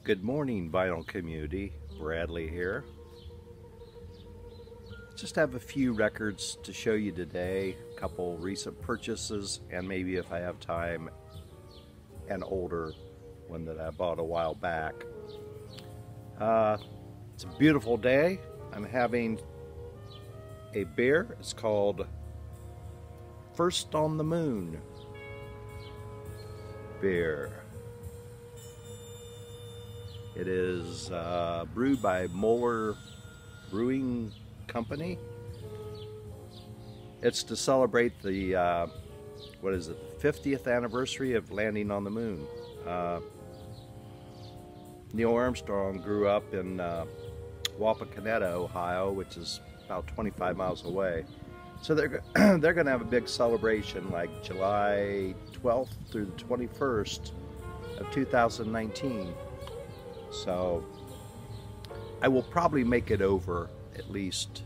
Good morning, vinyl community. Bradley here. Just have a few records to show you today, a couple recent purchases, and maybe if I have time, an older one that I bought a while back. It's a beautiful day. I'm having a beer. It's called First on the Moon beer. It is brewed by Moeller Brewing Company. It's to celebrate the, what is it, 50th anniversary of landing on the moon. Neil Armstrong grew up in Wapakoneta, Ohio, which is about 25 miles away. So they're going to have a big celebration like July 12th through the 21st of 2019. So I will probably make it over at least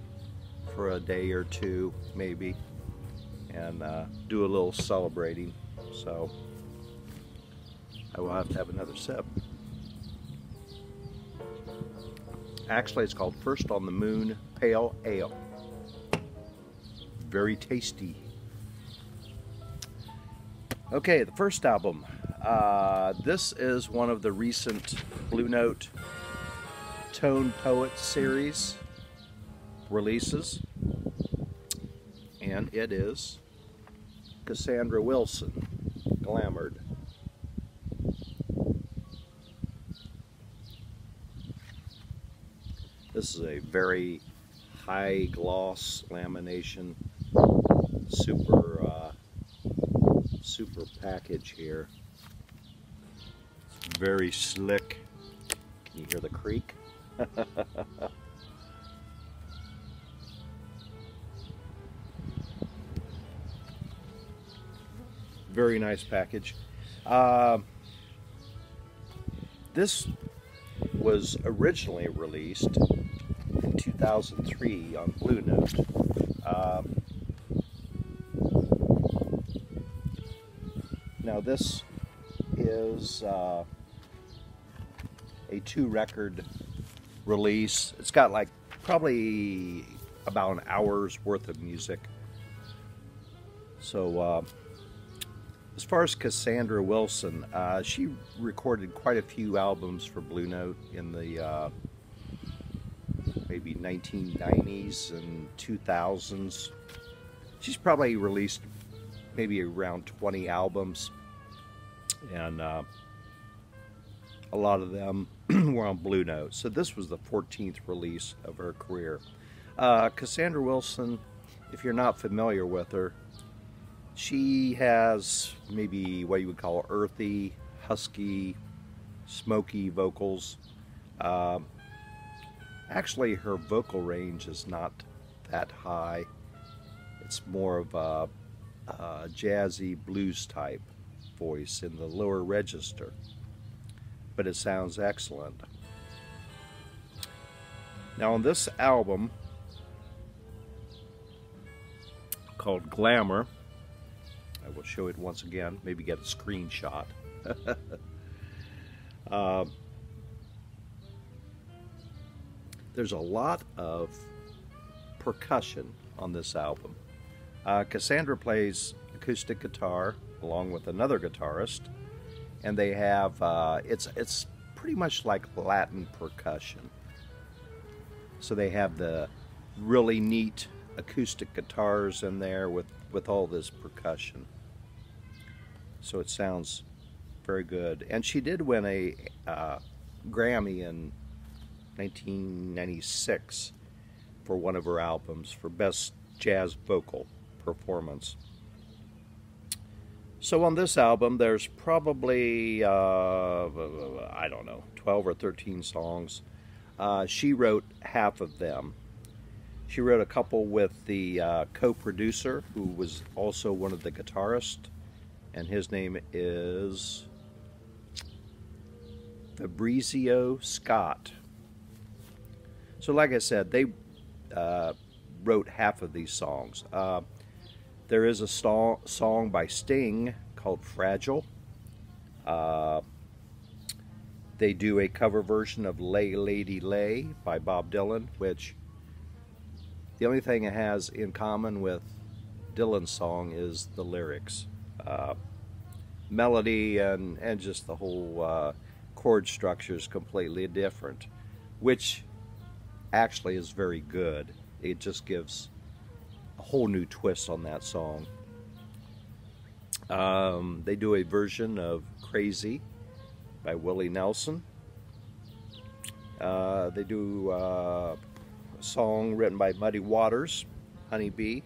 for a day or two, maybe, and do a little celebrating. So I will have to have another sip. Actually, it's called First on the Moon Pale Ale. Very tasty. Okay, the first album. This is one of the recent Blue NoteTone Poet Series releases, and it is Cassandra Wilson Glamoured. This is a very high gloss lamination, super package here. It's very slick. Can you hear the creak? Very nice package. This was originally released in 2003 on Blue Note. Now this is a 2-record release. It's got like probably about an hour's worth of music. So as far as Cassandra Wilson, she recorded quite a few albums for Blue Note in the maybe 1990s and 2000s. She's probably released maybe around 20 albums, and a lot of them were on Blue Note. So this was the 14th release of her career. Cassandra Wilson, if you're not familiar with her, she has maybe what you would call earthy, husky, smoky vocals. Actually, her vocal range is not that high. It's more of a jazzy blues type voice in the lower register, but it sounds excellent. Now on this album called Glamour, I will show it once again, maybe get a screenshot. There's a lot of percussion on this album. Cassandra plays acoustic guitar along with another guitarist, and they have it's pretty much like Latin percussion. So they have the really neat acoustic guitars in there with all this percussion. So it sounds very good. And she did win a Grammy in 1996 for one of her albums for Best Jazz Vocal Performance. So on this album there's probably I don't know, 12 or 13 songs. She wrote half of them. She wrote a couple with the co-producer, who was also one of the guitarists, and his name is Fabrizio Scott. So like I said, they wrote half of these songs. There is a song by Sting called Fragile. They do a cover version of Lay Lady Lay by Bob Dylan, which the only thing it has in common with Dylan's song is the lyrics. Melody and just the whole chord structure is completely different, which actually is very good. It just gives a whole new twist on that song. They do a version of Crazy by Willie Nelson. They do a song written by Muddy Waters, Honey Bee.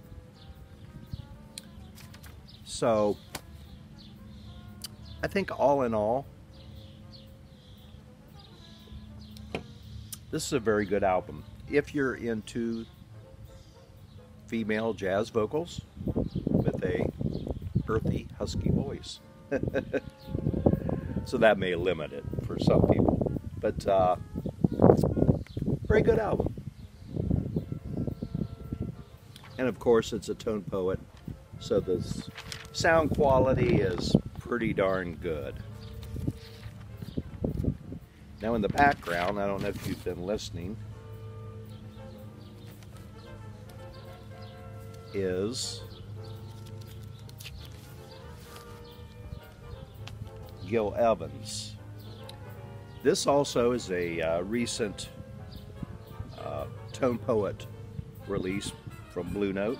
So I think all in all, this is a very good album. If you're into female jazz vocals with a earthy, husky voice. So that may limit it for some people. But very good album. And of course it's a tone poet, so the sound quality is pretty darn good. Now in the background, I don't know if you've been listening, is Gil Evans. This also is a recent tone poet release from Blue Note.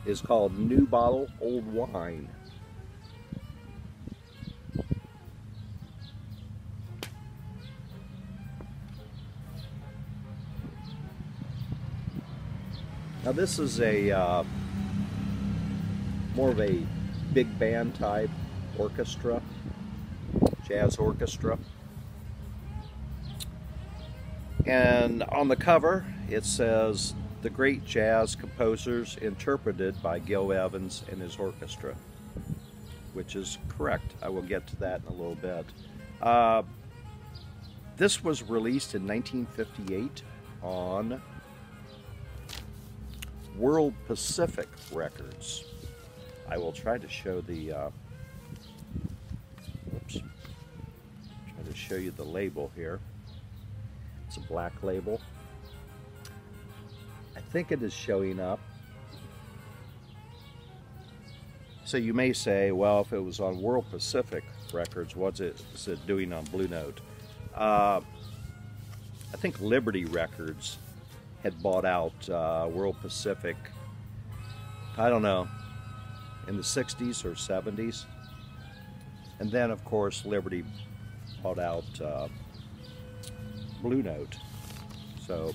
It's called New Bottle, Old Wine. Now this is a more of a big band type orchestra, jazz orchestra. And on the cover it says, "The great jazz composers interpreted by Gil Evans and his orchestra," which is correct. I will get to that in a little bit. This was released in 1958 on World Pacific Records. I will try to show the try to show you the label here. It's a black label. I think it is showing up. So you may say, well, if it was on World Pacific Records, is it doing on Blue Note? I think Liberty Records had bought out World Pacific, I don't know, in the 60s or 70s. And then, of course, Liberty bought out Blue Note. So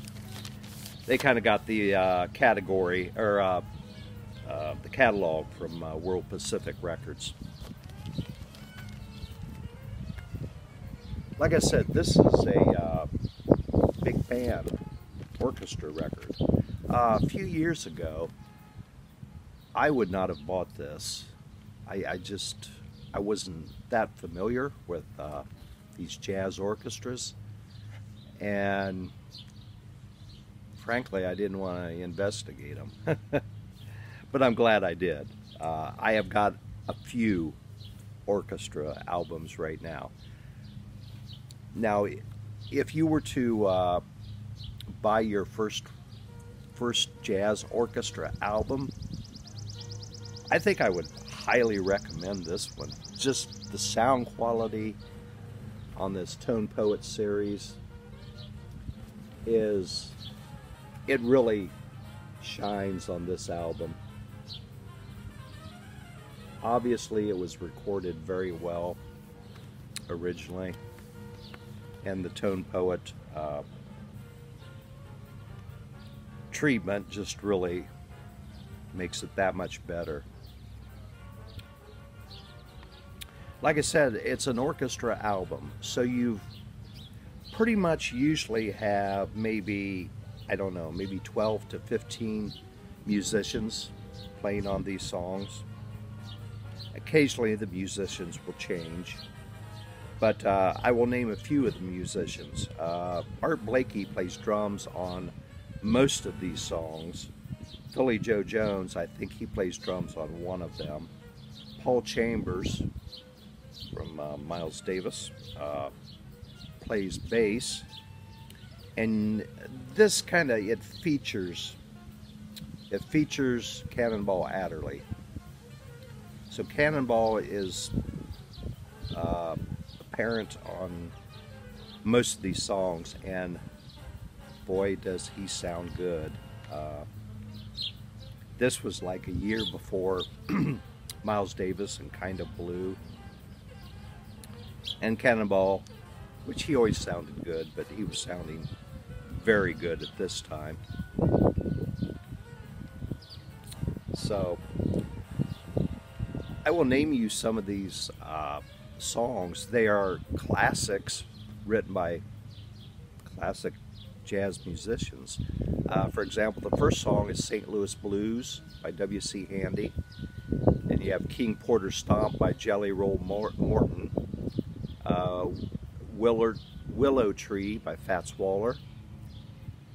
they kind of got the category, or the catalog from World Pacific Records. Like I said, this is a big band orchestra record. A few years ago, I would not have bought this. I wasn't that familiar with these jazz orchestras, and frankly, I didn't want to investigate them. But I'm glad I did. I have got a few orchestra albums right now. Now, if you were to buy your first jazz orchestra album, I think I would highly recommend this one. Just the sound quality on this Tone Poet series it really shines on this album. Obviously it was recorded very well originally, and the Tone Poet treatment just really makes it that much better. Like I said, it's an orchestra album, so you pretty much usually have maybe, I don't know, maybe 12 to 15 musicians playing on these songs. Occasionally the musicians will change, but I will name a few of the musicians. Art Blakey plays drums on most of these songs. Philly Joe Jones, I think he plays drums on one of them. Paul Chambers from Miles Davis. Plays bass, and this kind of it features Cannonball Adderley. So Cannonball is apparent on most of these songs, and boy does he sound good. This was like a year before Miles Davis and Kind of Blue, and Cannonball, which he always sounded good, but he was sounding very good at this time. So I will name you some of these songs. They are classics written by classic jazz musicians. For example, the first song is St. Louis Blues by W.C. Handy. Then you have King Porter Stomp by Jelly Roll Morton. Willow Tree by Fats Waller.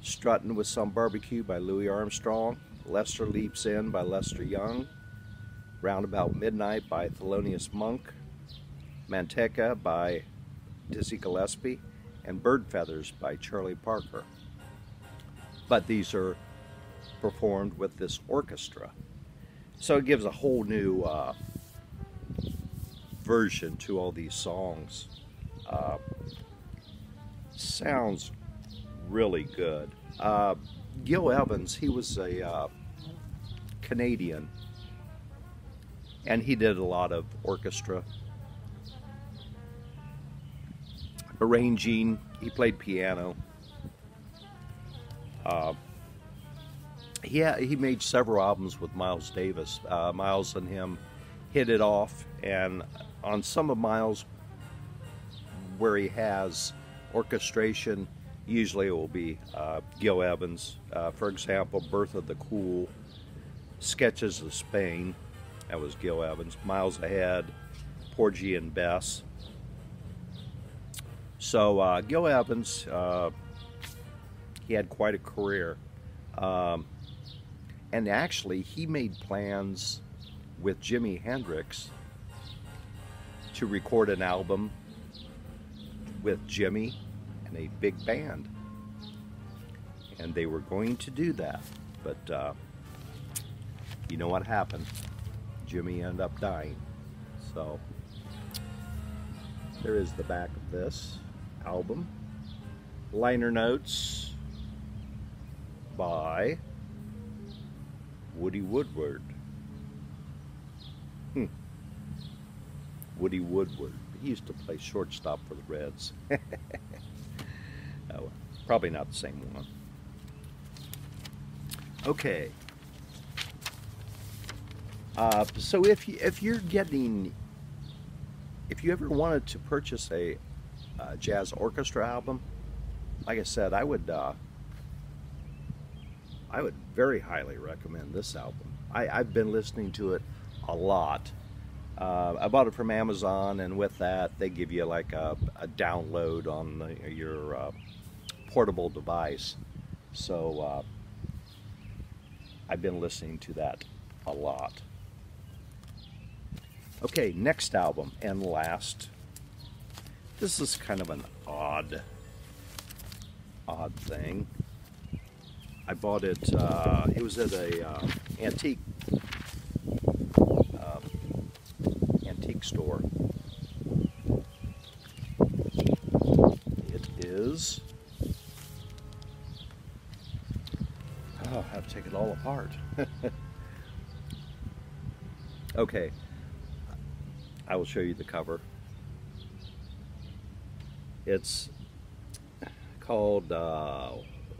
Struttin' with Some Barbecue by Louis Armstrong. Lester Leaps In by Lester Young. Roundabout Midnight by Thelonious Monk. Manteca by Dizzy Gillespie. And Bird Feathers by Charlie Parker. But these are performed with this orchestra. So it gives a whole new version to all these songs. Sounds really good. Gil Evans, he was a Canadian, and he did a lot of orchestra arranging. He played piano. He made several albums with Miles Davis. Miles and him hit it off, and on some of Miles where he has orchestration, usually it will be Gil Evans. For example, Birth of the Cool, Sketches of Spain, that was Gil Evans. Miles Ahead, Porgy and Bess. So Gil Evans, he had quite a career. And actually, he made plans with Jimi Hendrix to record an album with Jimi and a big band. And they were going to do that. But you know what happened? Jimi ended up dying. So there is the back of this album. Liner notes by Woody Woodward. Woody Woodward. He used to play shortstop for the Reds. Oh, probably not the same one. Okay. So if you ever wanted to purchase a jazz orchestra album, like I said, I would very highly recommend this album. I've been listening to it a lot. I bought it from Amazon, and with that, they give you like a download on your portable device. So I've been listening to that a lot. Okay, next album and last. This is kind of an odd thing. I bought it, it was at a antique store. It is, oh, I have to take it all apart. Okay, I will show you the cover. It's called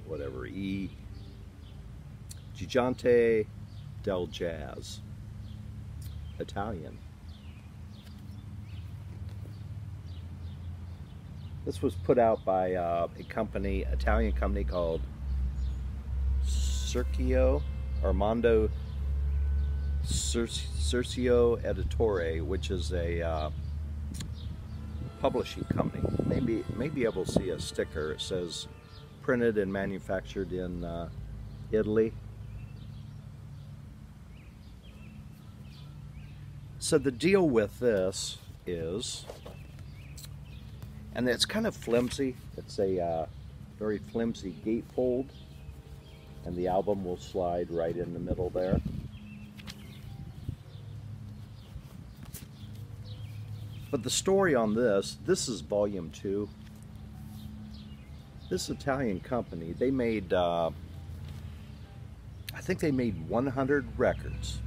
whatever, I Gigante Del Jazz, Italian. This was put out by a company, Italian company called Armando Cercio Editore, which is a publishing company. Maybe able to see a sticker. It says printed and manufactured in Italy. So the deal with this is, and it's kind of flimsy. It's a very flimsy gatefold, and the album will slide right in the middle there. But the story on this is volume 2. This Italian company, they made, I think they made 100 records,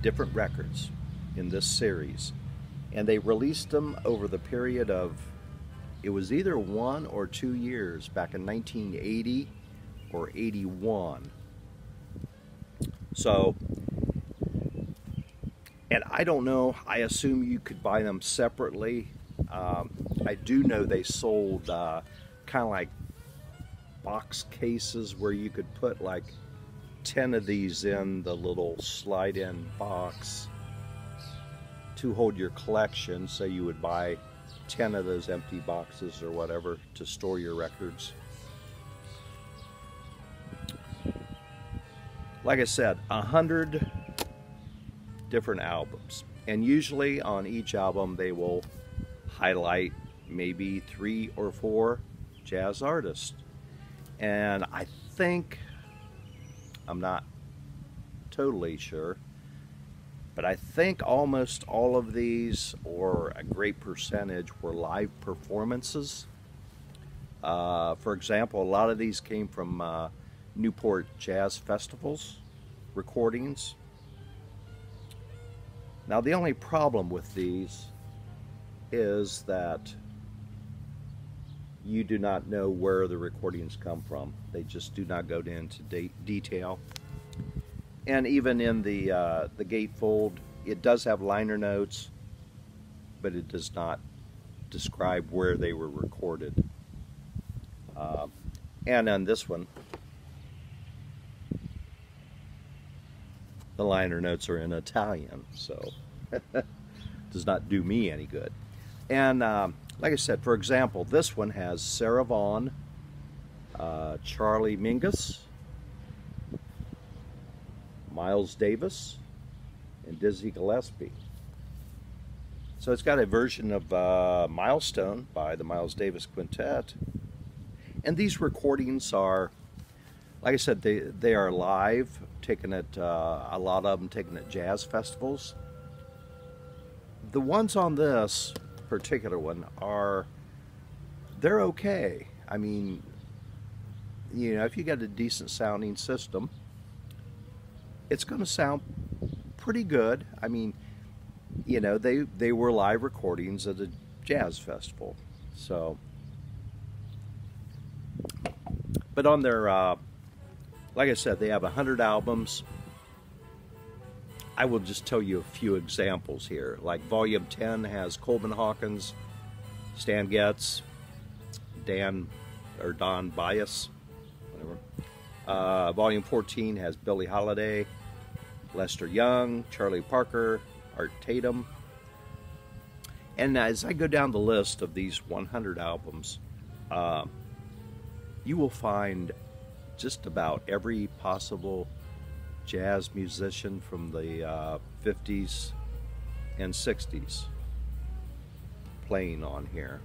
different records in this series. And they released them over the period of, it was either 1 or 2 years, back in 1980 or 81. So, and I don't know, I assume you could buy them separately. I do know they sold kind of like box cases where you could put like 10 of these in the little slide-in box to hold your collection. So you would buy 10 of those empty boxes or whatever to store your records. Like I said, 100 different albums, and usually on each album they will highlight maybe 3 or 4 jazz artists. And I think, I'm not totally sure, but I think almost all of these, or a great percentage, were live performances. For example, a lot of these came from Newport Jazz Festivals recordings. Now the only problem with these is that you do not know where the recordings come from. They just do not go into detail. And even in the gatefold, it does have liner notes, but it does not describe where they were recorded. And on this one, the liner notes are in Italian, so does not do me any good. And like I said, for example, this one has Sarah Vaughan, Charlie Mingus, Miles Davis, and Dizzy Gillespie. So it's got a version of Milestone by the Miles Davis Quintet. And these recordings are, like I said, they are live, taken at, a lot of them taken at jazz festivals. The ones on this particular one they're okay. I mean, you know, if you got a decent sounding system, it's going to sound pretty good. I mean, you know, they were live recordings at a jazz festival. So, but on their, like I said, they have 100 albums. I will just tell you a few examples here. Like Volume 10 has Coleman Hawkins, Stan Getz, Don Byas, whatever. Volume 14 has Billie Holiday, Lester Young, Charlie Parker, Art Tatum. And as I go down the list of these 100 albums, you will find just about every possible jazz musician from the 50s and 60s playing on here.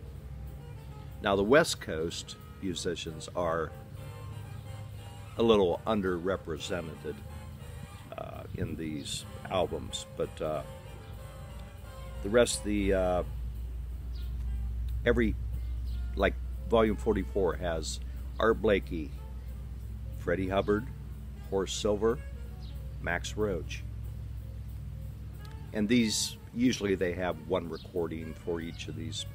Now the West Coast musicians are a little underrepresented in these albums, but the rest of the like Volume 44 has Art Blakey, Freddie Hubbard, Horace Silver, Max Roach. And these, usually they have one recording for each of these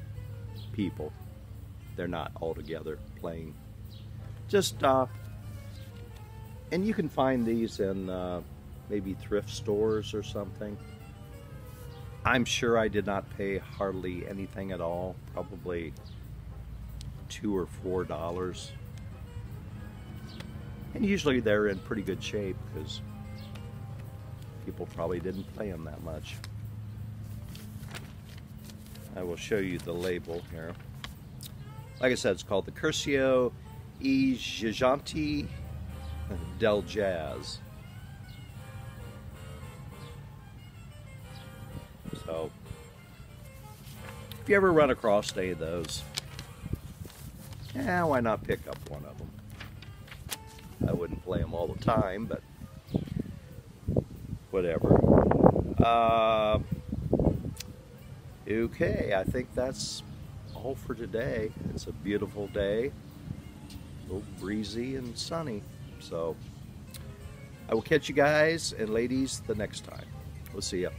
people. They're not all together playing. Just, and you can find these in maybe thrift stores or something. I'm sure I did not pay hardly anything at all, probably $2 or $4. And usually they're in pretty good shape because people probably didn't play them that much. I will show you the label here. Like I said, it's called the Curcio I Gigante Del Jazz. So, you ever run across any of those, yeah, why not pick up one of them? I wouldn't play them all the time, but whatever. Okay, I think that's all for today. It's a beautiful day, a little breezy and sunny. So I will catch you guys and ladies the next time. We'll see ya.